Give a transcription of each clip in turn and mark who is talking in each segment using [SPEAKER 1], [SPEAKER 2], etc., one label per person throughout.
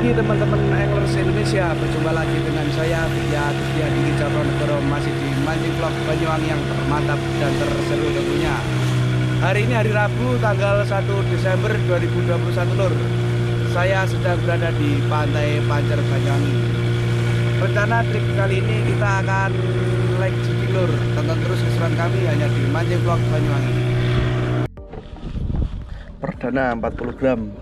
[SPEAKER 1] pagi teman-teman anglers Indonesia. Berjumpa lagi dengan saya Vidya di Jatinegoro, masih di mancing vlog Banyuwangi yang termantap dan terseru tentunya. Hari ini hari Rabu tanggal 1 Desember 2021 Lur. Saya sedang berada di Pantai Pancer Banyuwangi. Rencana trip kali ini kita akan leg jigging Lur. Tonton terus keseruan kami hanya di mancing vlog Banyuwangi. Perdana 40 gram.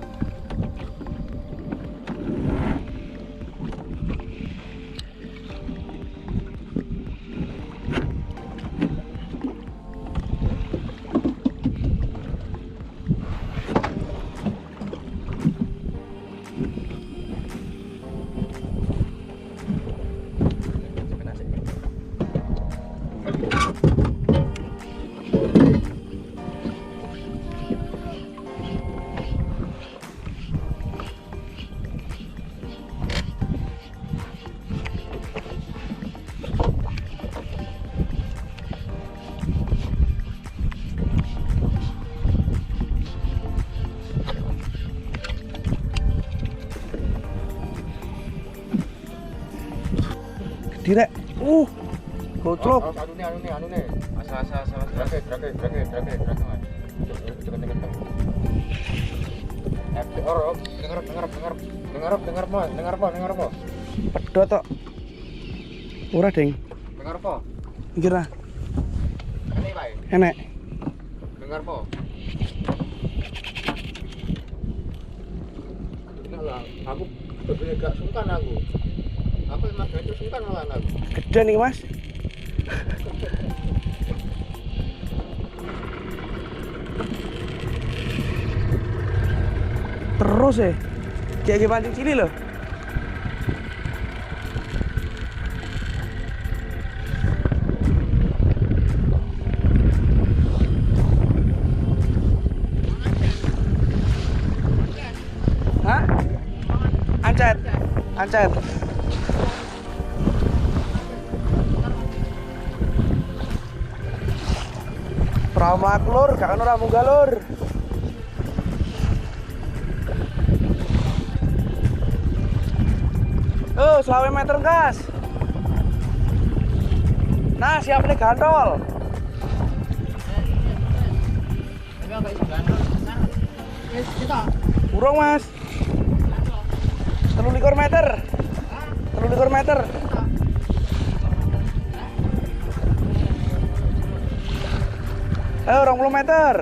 [SPEAKER 1] Direk, goclok.
[SPEAKER 2] Anu nih. Asa. Drake. Dengar apa?
[SPEAKER 1] Pedot tok. Ora, Ding.
[SPEAKER 2] Dengar apa?
[SPEAKER 1] Mikir lah.
[SPEAKER 2] Enek wae.
[SPEAKER 1] Enek.
[SPEAKER 2] Dengar apa? Enak lah, aku bener gak sungkan aku. Aku emang gak sungkan malah aku.
[SPEAKER 1] Gede nih, Mas. Terus ya. Kayak pancing cili loh. Hah? Ancet. Pramak lur, gak ono ramu galur. Oh, 20 meter gas. Nah, siap nih gantol. Burung, Mas. 23 meter. 23 meter. Ayo, 20 meter.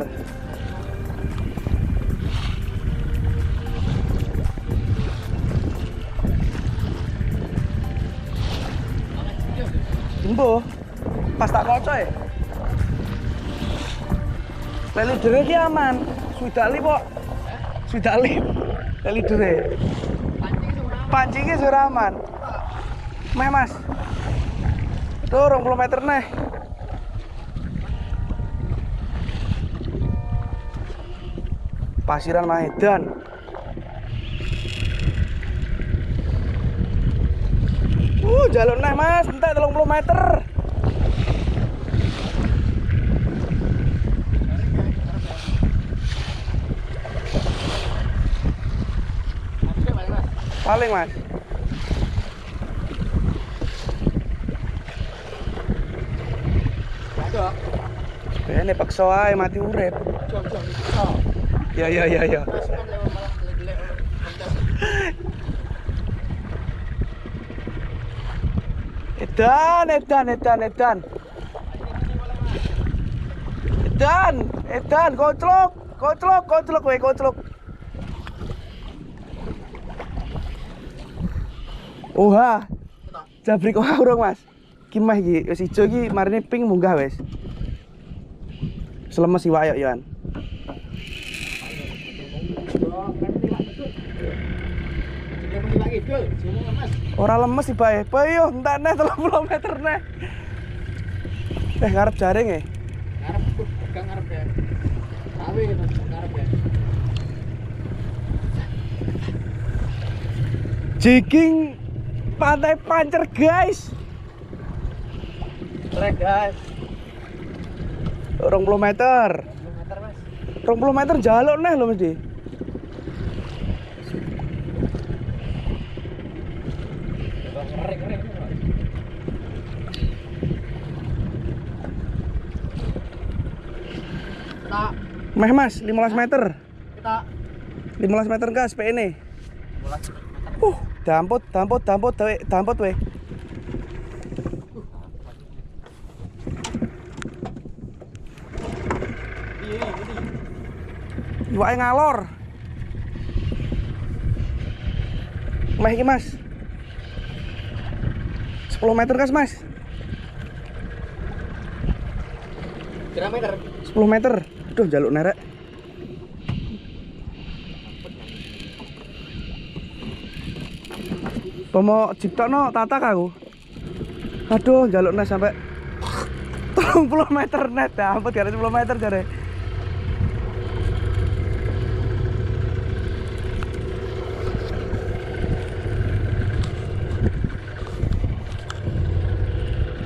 [SPEAKER 1] Jumbo, pas tak kocoy. Leli dere ki aman. Swidali kok. Swidali. Leli dere. Pancingnya sudah aman. Meh, Mas. Tuh 20 meter nih. Pasiran Mahedan. Jalur nih, Mas, entek 30 meter. Paling, Mas. Ini paksa ae mati urip. Ya. Edan, koclok. Oha. Jabrik kok urung, Mas. Ki mah iki wis ijo iki marine ping munggah wis. Selemes si wayok yoan. Ora lemes sih bae. Bae yo entek neh 30 meter neh. Ngarep jaring ya?
[SPEAKER 2] Ngarep pegang ngarep ya. Tawe ngarep ya.
[SPEAKER 1] Jigging Pantai Pancer, guys.
[SPEAKER 2] Trek, guys.
[SPEAKER 1] 20 meter. 20 meter jaluk neh lho mesti. Meh Mas, 15 meter.
[SPEAKER 2] Kita
[SPEAKER 1] 15 meter gas PE ini. Dampot we. Iwake ngalor. Meh iki Mas. 10 meter gas Mas.
[SPEAKER 2] berapa meter?
[SPEAKER 1] 10 meter. Aduh, jaluk nerek. Pomo ciptokno tatak aku. Aduh, jaluk nes sampai 30 meter net. Ya ampun, gara 10 meter jare.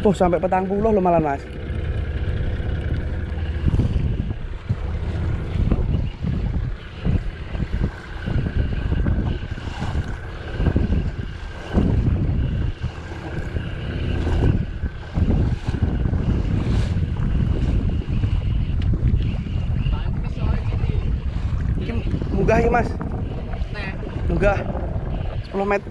[SPEAKER 1] Oh, sampai 40 loh malah Mas. Munggah iki Mas. Munggah 10 meter.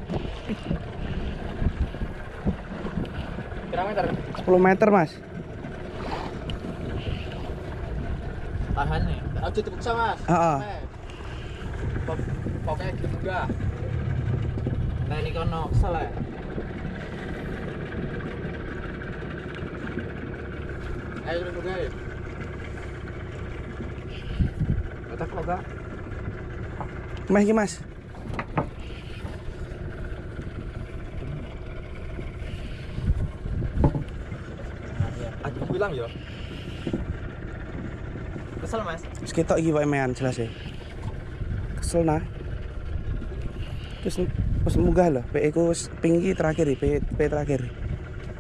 [SPEAKER 2] Berapa meter?
[SPEAKER 1] 10 meter Mas.
[SPEAKER 2] Tahan nih. Aja dipaksa Mas.
[SPEAKER 1] Heeh.
[SPEAKER 2] Pokoknya gitu juga. Nah ini kono salah. Ayo dulu guys. Mata keloga.
[SPEAKER 1] Meh iki Mas.
[SPEAKER 2] Aku bilang ya. Kesel Mas.
[SPEAKER 1] Wis ketok iki wae mean jelas e. Kesel nah. Terus munggah lho, PE ku wis ping iki terakhir iki, PE terakhir.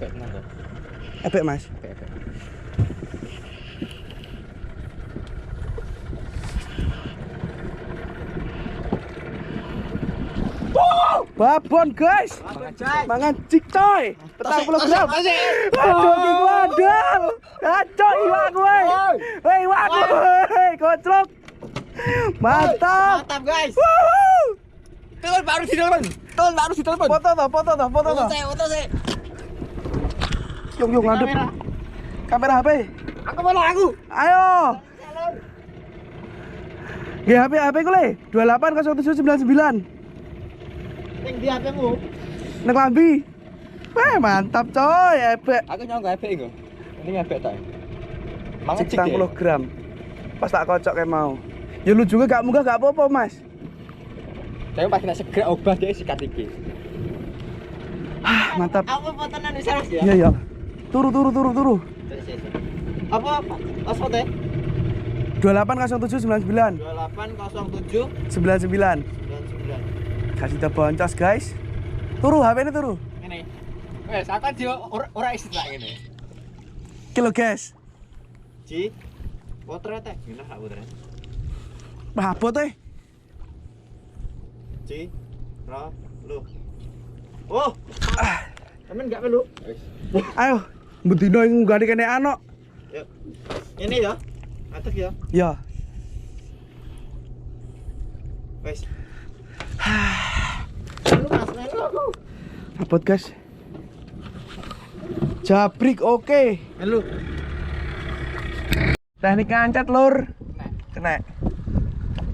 [SPEAKER 2] Kayak nang.
[SPEAKER 1] Epek Mas. Babon guys. Mangan cik coy. 40 gram. Aduh iki wadal. Kacok iwak kowe. Hei iwak kowe. Kocrok. Mantap.
[SPEAKER 2] Mantap guys.
[SPEAKER 1] Wuhu.
[SPEAKER 2] Telepon baru di telepon. Telepon baru di telepon.
[SPEAKER 1] Foto toh.
[SPEAKER 2] Foto saya.
[SPEAKER 1] Yung ngadep. Kamera HP.
[SPEAKER 2] Aku mana aku?
[SPEAKER 1] Ayo. Nggih HP ku le 280799.
[SPEAKER 2] Ning di HP-mu.
[SPEAKER 1] Nang lambi. Wah, mantap coy, ebek.
[SPEAKER 2] Aku nyong HP iku. Ini HP ta.
[SPEAKER 1] Mangan 40 gram. Pas tak kocok kayak mau. Ya lu juga gak munggah gak apa-apa, Mas.
[SPEAKER 2] Saya pas kena segera obah dia sikat iki.
[SPEAKER 1] Mantap.
[SPEAKER 2] Aku fotonan di sana ya.
[SPEAKER 1] Iya, iya. Turu.
[SPEAKER 2] Apa? Pas foto ya?
[SPEAKER 1] 280799.
[SPEAKER 2] 2807
[SPEAKER 1] 99.
[SPEAKER 2] 99.
[SPEAKER 1] Kasih kita boncos, guys. Turu, HP ini turu.
[SPEAKER 2] Ini. Wes, aku dia ora isi tak ngene.
[SPEAKER 1] Kilo, guys.
[SPEAKER 2] Ji. Potret teh, gimana hak potret?
[SPEAKER 1] Mabot eh.
[SPEAKER 2] Ji. Ra, lu. Oh. Temen enggak perlu.
[SPEAKER 1] Ayo, bedino yang nggak kene ano.
[SPEAKER 2] Yuk. Ini ya. Atas ya.
[SPEAKER 1] Ya.
[SPEAKER 2] Wes. Lu Mas, lu.
[SPEAKER 1] Mabot, guys. Jabrik oke.
[SPEAKER 2] Lu.
[SPEAKER 1] Teknik ngancet, Lur.
[SPEAKER 2] Kena.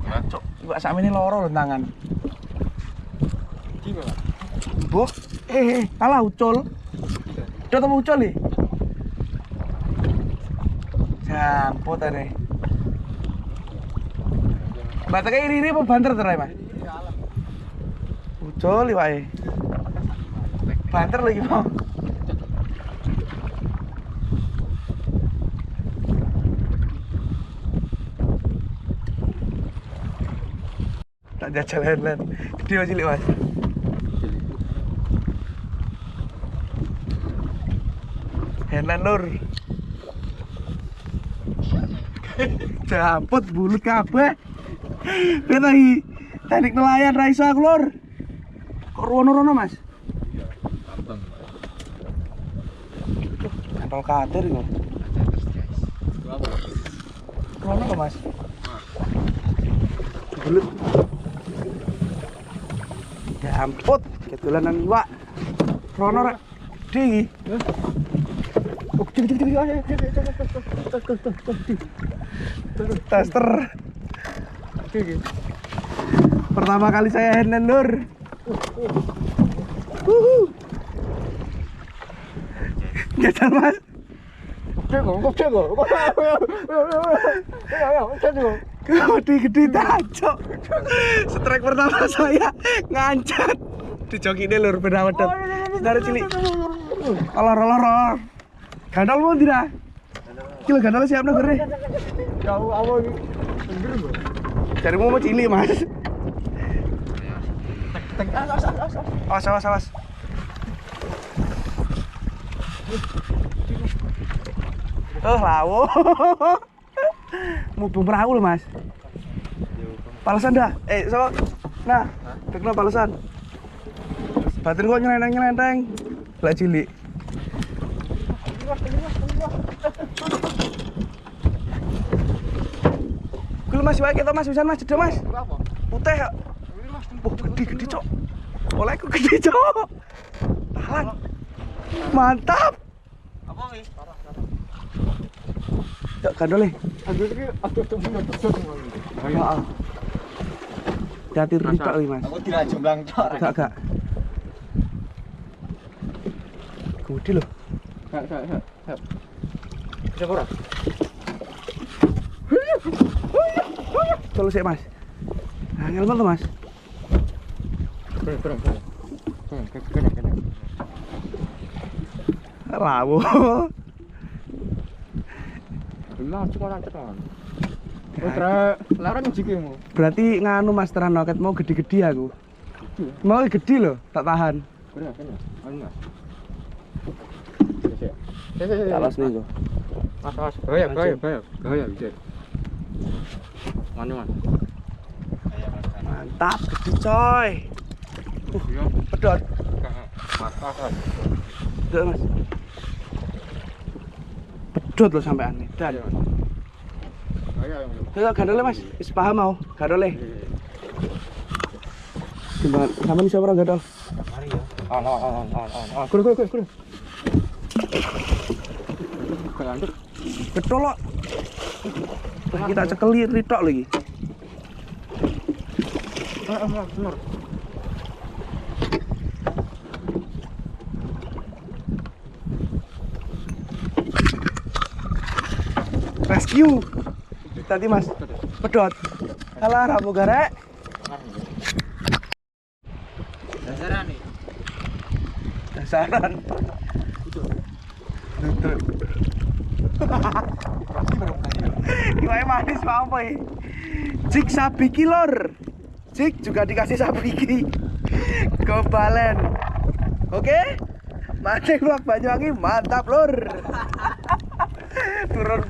[SPEAKER 1] Kena. Cuk, iwak sak ini loro lho tangan.
[SPEAKER 2] Di mana?
[SPEAKER 1] Boh, kalah ucul. Udah temu ucul nih. Jampot tadi. Batake iri apa banter terai, Mas? Ucul iwake. Banter lagi mau. Tak jajal Henan. Gede Mas cilik, Mas. Henan Nur. Jamput bulut kabeh. Kena iki teknik nelayan ra iso aku, Lur. Kok rono-rono, Mas? Iya, gampang. Antol kader iku. Rono kok, Mas? Belut. Ya ampun, ketulan nang iwak. Rono rek. Di.
[SPEAKER 2] Oh, gede aja.
[SPEAKER 1] Tester.
[SPEAKER 2] Gede.
[SPEAKER 1] Pertama kali saya hand lur. Gatal mas. Gede tajok. Strike pertama saya ngancat. Dijokine lur beda wedot. Dari cilik. Olor. Gandal mau tidak? Kilo gandal siap nih gede.
[SPEAKER 2] Jauh awal ini.
[SPEAKER 1] Cari mau cilik mas. Awas. Oh lawo. Mubung perahu loh mas. Palesan dah. Sama. Nah, tekno palesan. Batin kok nyelenteng. Lah cilik. Kul mas wae kita mas, bisa mas, cedek mas. Putih kok. Oh, gede cok. Olehku gede cok. Tahan. Mantap.
[SPEAKER 2] Apa nih?
[SPEAKER 1] Cok gandole.
[SPEAKER 2] Aduh.
[SPEAKER 1] Hati ritok iki mas.
[SPEAKER 2] Aku tidak jomblang tok.
[SPEAKER 1] Gak. Gede loh.
[SPEAKER 2] Gak. Bisa ora?
[SPEAKER 1] Colo sik mas. Angel banget mas.
[SPEAKER 2] Kurang.
[SPEAKER 1] Lawo.
[SPEAKER 2] Lah cuma cekan. Putra, larang jikimu.
[SPEAKER 1] Berarti nganu mas teran loket mau gede-gede aku. Mau gede loh, tak tahan.
[SPEAKER 2] Kena. Anu mas.
[SPEAKER 1] Talas nih kok.
[SPEAKER 2] Mas. Gaya bisa. Mana?
[SPEAKER 1] Mantap, gede coy. Pedot. Pedot mas. Pedot loh sampai aneh. Dan. Ayo gandole mas, wis paham mau, gandole. Gimana? Sama nih siapa gandol?
[SPEAKER 2] Mari ya. Kuru. Lanjut.
[SPEAKER 1] Betul loh. Kita cekeli ritok lagi.
[SPEAKER 2] Benar.
[SPEAKER 1] Rescue. Tadi mas, pedot. Alah ramu garek. Dasaran. Gimana manis apa ya? Jik sabiki lor. Jik juga dikasih sabiki. Kebalen. Oke? Mancing vlog Banyuwangi mantap lor. Turun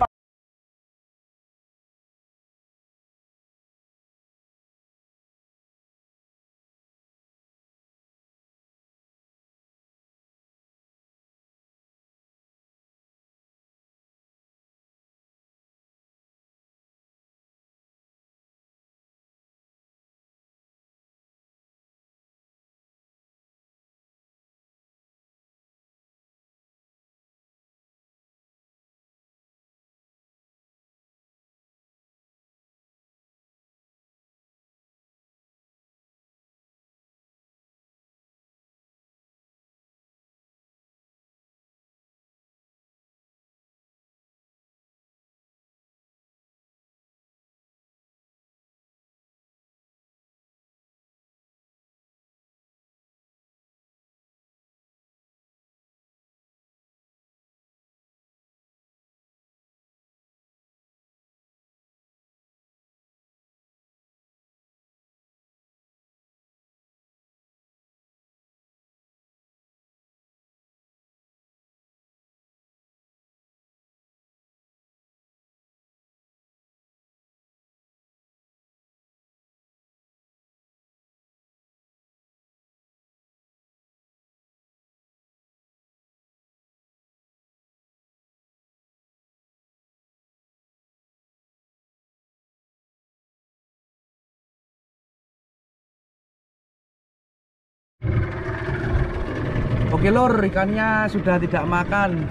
[SPEAKER 1] Oke lur, ikannya sudah tidak makan.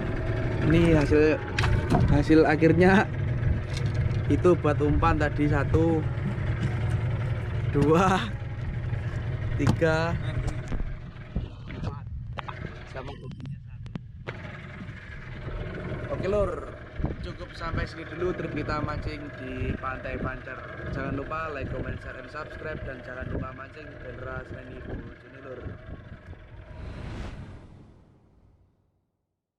[SPEAKER 1] Ini hasil akhirnya. Itu buat umpan tadi 1 2 3 4 sama kopinya 1. Oke lur, cukup sampai sini dulu trip kita mancing di Pantai Pancer. Jangan lupa like, comment, share, and subscribe, dan jangan lupa mancing Hendra Seni Bojone lur.